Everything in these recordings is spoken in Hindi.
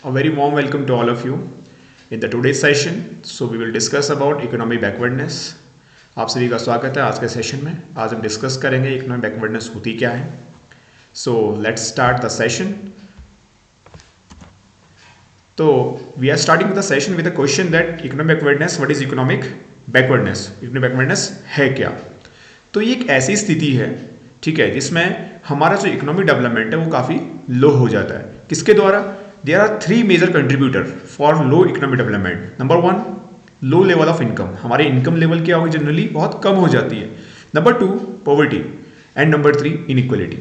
A very warm welcome to all of you in the today's session. So we will discuss about economic backwardness. आप सभी का स्वागत है आज के सेशन में. आज हम डिस्कस करेंगे इकोनॉमिक बैकवर्डनेस होती क्या है. So let's start the session. तो we are starting the session with a question that economic backwardness, what is economic backwardness. Economic backwardness है क्या? तो ये एक ऐसी स्थिति है, ठीक है, जिसमें हमारा जो इकोनॉमिक डेवलपमेंट है वो काफ़ी लो हो जाता है. किसके द्वारा? There are three major contributor for low economic development. Number one, low level of income. हमारे इनकम लेवल क्या होगी? जनरली बहुत कम हो जाती है. Number two, poverty. And number three, inequality.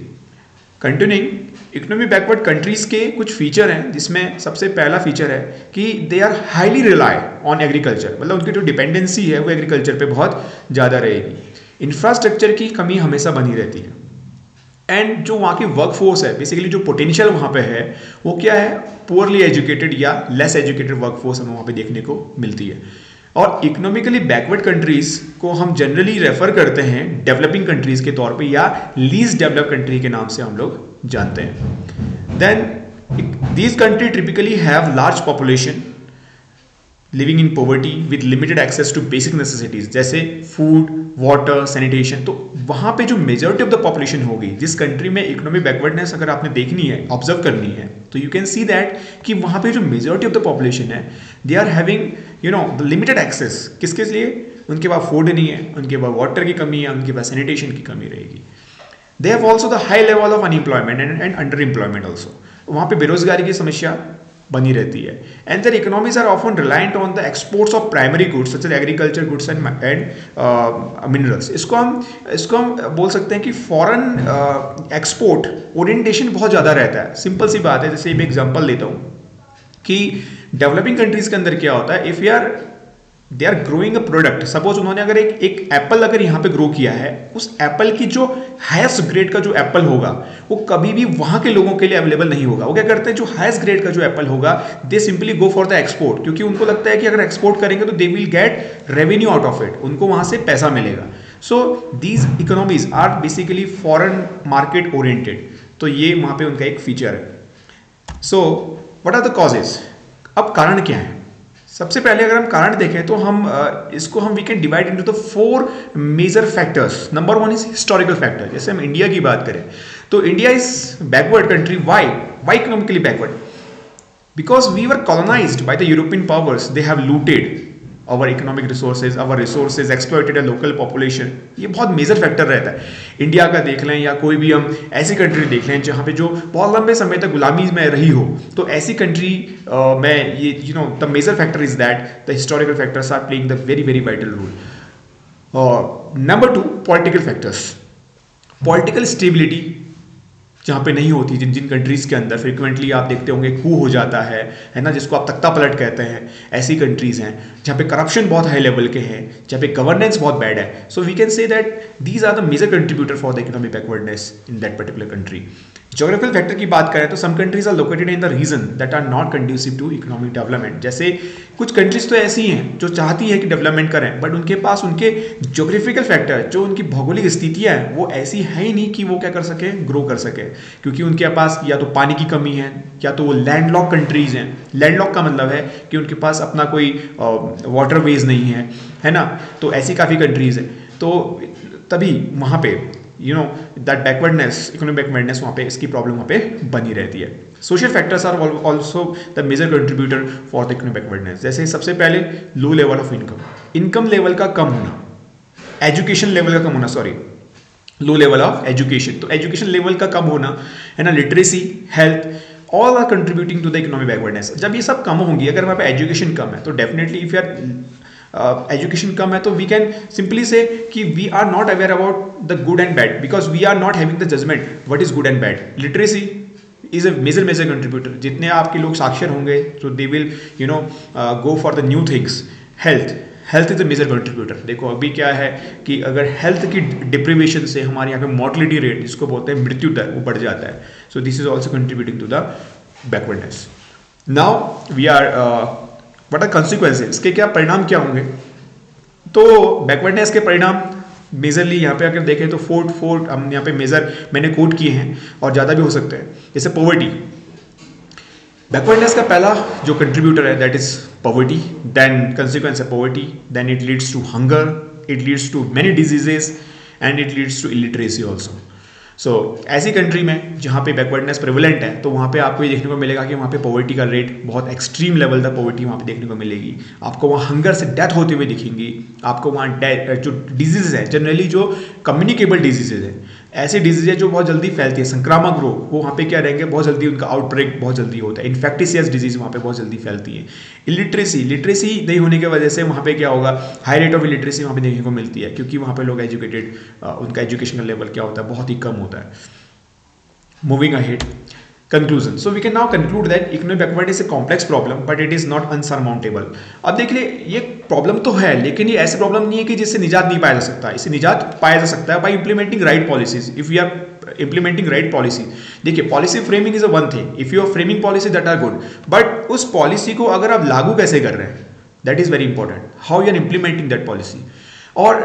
Continuing, economic backward countries के कुछ फीचर हैं, जिसमें सबसे पहला फीचर है कि they are highly rely on agriculture. मतलब उनकी जो डिपेंडेंसी है वो एग्रीकल्चर पे बहुत ज़्यादा रहेगी. इंफ्रास्ट्रक्चर की कमी हमेशा बनी रहती है. एंड जो वहाँ की वर्कफोर्स है, बेसिकली जो पोटेंशियल वहाँ पे है, वो क्या है? पुअरली एजुकेटेड या लेस एजुकेटेड वर्कफोर्स हमें वहाँ पे देखने को मिलती है. और इकोनॉमिकली बैकवर्ड कंट्रीज को हम जनरली रेफर करते हैं डेवलपिंग कंट्रीज के तौर पे या लीस्ट डेवलप कंट्री के नाम से हम लोग जानते हैं. Then these country typically have large population living in poverty with limited access to basic necessities जैसे फूड, वाटर, सैनिटेशन. तो वहाँ पे जो मेजॉरिटी ऑफ द पॉपुलेशन होगी, जिस कंट्री में इकोनॉमिक बैकवर्डनेस अगर आपने देखनी है, ऑब्जर्व करनी है, तो यू कैन सी दैट कि वहाँ पे जो मेजॉरिटी ऑफ द पॉपुलेशन है, they are having the limited access. किसके लिए? उनके पास फूड नहीं है, उनके पास वाटर की कमी है, उनके पास सैनिटेशन की कमी रहेगी. They have also the high level of unemployment and under employment also. वहाँ पे बेरोजगारी की समस्या बनी रहती है. And their economies are often reliant on the exports of primary goods such as agriculture goods and minerals. इसको हम बोल सकते हैं कि फॉरेन एक्सपोर्ट ओरिएंटेशन बहुत ज़्यादा रहता है. सिंपल सी बात है, जैसे एक एग्जांपल लेता हूँ कि डेवलपिंग कंट्रीज के अंदर क्या होता है, if you are they are growing a product. Suppose उन्होंने अगर एक एप्पल अगर यहाँ पे ग्रो किया है, उस एप्पल की जो हाईएस्ट ग्रेड का जो एप्पल होगा वो कभी भी वहाँ के लोगों के लिए अवेलेबल नहीं होगा. वो क्या करते हैं, जो हाईएस्ट ग्रेड का जो एप्पल होगा, they simply go for the export, क्योंकि उनको लगता है कि अगर एक्सपोर्ट करेंगे तो they will get revenue out of it, उनको वहाँ से पैसा मिलेगा. So these economies are basically foreign market oriented. तो ये वहाँ पे उनका एक फीचर है. So what are the causes? अब कारण क्या है? सबसे पहले अगर हम कारण देखें तो हम इसको we can divide into the four major factors. Number one is historical factor. जैसे हम इंडिया की बात करें तो India is backward country. Why economically backward? Because we were colonised by the European powers. They have looted our economic resources, our resources, exploited a local population. ये बहुत मेजर फैक्टर रहता है. इंडिया का देख लें या कोई भी हम ऐसी कंट्री देख लें जहाँ पे जो बहुत लंबे समय तक गुलामी में रही हो, तो ऐसी कंट्री में ये the major factor is that the historical factors are playing the very very vital role. Number two, political factors. Political stability जहाँ पे नहीं होती, जिन कंट्रीज़ के अंदर फ्रिक्वेंटली आप देखते होंगे कू हो जाता है ना, जिसको आप तख्ता पलट कहते हैं. ऐसी कंट्रीज़ हैं जहाँ पे करप्शन बहुत हाई लेवल के हैं, जहाँ पे गवर्नेंस बहुत बैड है. So we can say that these are the major contributor for the economic backwardness in that particular country. Geographical factor की बात करें तो some countries are located in the region that are not conducive to economic development. जैसे कुछ कंट्रीज तो ऐसी हैं जो चाहती है कि डेवलपमेंट करें, बट उनके पास उनके ज्योग्राफिकल फैक्टर, जो उनकी भौगोलिक स्थितियाँ हैं, वो ऐसी है ही नहीं कि वो क्या कर सके, ग्रो कर सके. क्योंकि उनके पास या तो पानी की कमी है, या तो वो लैंडलॉक कंट्रीज हैं. लैंडलॉक का मतलब है कि उनके पास अपना कोई वाटरवेज नहीं है ना. तो ऐसी काफ़ी कंट्रीज हैं. तो तभी वहाँ पे दैट बैकवर्डनेस, इकोनॉमिक बैकवर्डनेस, वहाँ पे इसकी प्रॉब्लम वहाँ पे बनी रहती है. Social factors are also the major contributor for the economic backwardness. जैसे सबसे पहले low level of income level का कम होना, एजुकेशन लेवल का कम होना, sorry, low level of education. तो एजुकेशन लेवल का कम होना है ना, literacy, health, all are contributing to the economic backwardness. जब ये सब कम होंगी, अगर हमारे पास एजुकेशन कम है तो डेफिनेटली इफ यार एजुकेशन कम है तो वी कैन सिंपली से कि we are not aware about the good and bad, because we are not having the judgement what is good and bad. Literacy is a major contributor. जितने आपके लोग साक्षर होंगे तो they will go for the new things. Health is a major contributor. देखो अभी क्या है कि अगर हेल्थ की डिप्रिवेशन से हमारे यहाँ पे मोर्टलिटी रेट, जिसको बोलते हैं मृत्यु दर, वो बढ़ जाता है. So this is also contributing to the backwardness. Now we are what are consequences. इसके क्या परिणाम क्या होंगे? तो बैकवर्डनेस के परिणाम मेजरली यहाँ पे अगर देखें तो फोर हम यहाँ पे मेजर मैंने कोट किए हैं, और ज़्यादा भी हो सकते हैं. जैसे पॉवर्टी. बैकवर्डनेस का पहला जो कंट्रीब्यूटर है that is poverty, then consequence है poverty, then it leads to hunger, it leads to many diseases and it leads to illiteracy also. So ऐसी कंट्री में जहाँ पे बैकवर्डनेस प्रेवलेंट है तो वहाँ पे आपको ये देखने को मिलेगा कि वहाँ पे पॉवर्टी का रेट बहुत एक्सट्रीम लेवल तक पॉवर्टी वहाँ पे देखने को मिलेगी। आपको वहाँ हंगर से डेथ होते हुए दिखेंगी। आपको वहाँ जो डिजीज़ है जनरली जो कम्युनिकेबल डिजीजेज है, ऐसी डिजीजेज जो बहुत जल्दी फैलती है, संक्रामक रोग, वो वहाँ पे क्या रहेंगे, बहुत जल्दी उनका आउटब्रेक बहुत जल्दी होता है। इन्फेक्टिशियस डिजीज वहाँ पे बहुत जल्दी फैलती है। लिटरेसी नहीं होने की वजह से वहाँ पे क्या होगा, हाई रेट ऑफ इलिटरेसी वहाँ पे देखने को मिलती है, क्योंकि वहाँ पे लोग एजुकेटेड, उनका एजुकेशनल लेवल क्या होता है, बहुत ही कम होता है। Moving ahead, conclusion, so we can now conclude that economic backwardness is a complex problem but it is not unsurmountable। अब देख ले, ये प्रॉब्लम तो है लेकिन ये ऐसी प्रॉब्लम नहीं है कि जिससे निजात नहीं पाया जा सकता। इससे निजात पाया जा सकता है by implementing right policies. If we are implementing right policy, देखिए policy framing is a one thing, if you are framing policy that are good, but उस पॉलिसी को अगर आप लागू कैसे कर रहे हैं, that is very important, how you are implementing that policy. और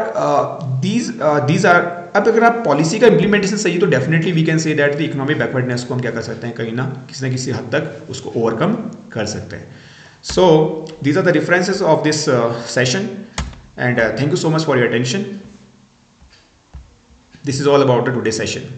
दीज आर, अब अगर आप पॉलिसी का इंप्लीमेंटेशन सही है तो definitely we can say that the economic backwardness को हम क्या कर सकते हैं, कहीं ना किसी हद तक उसको ओवरकम कर सकते हैं। So these are the differences of this session and thank you so much for your attention. This is all about the today session.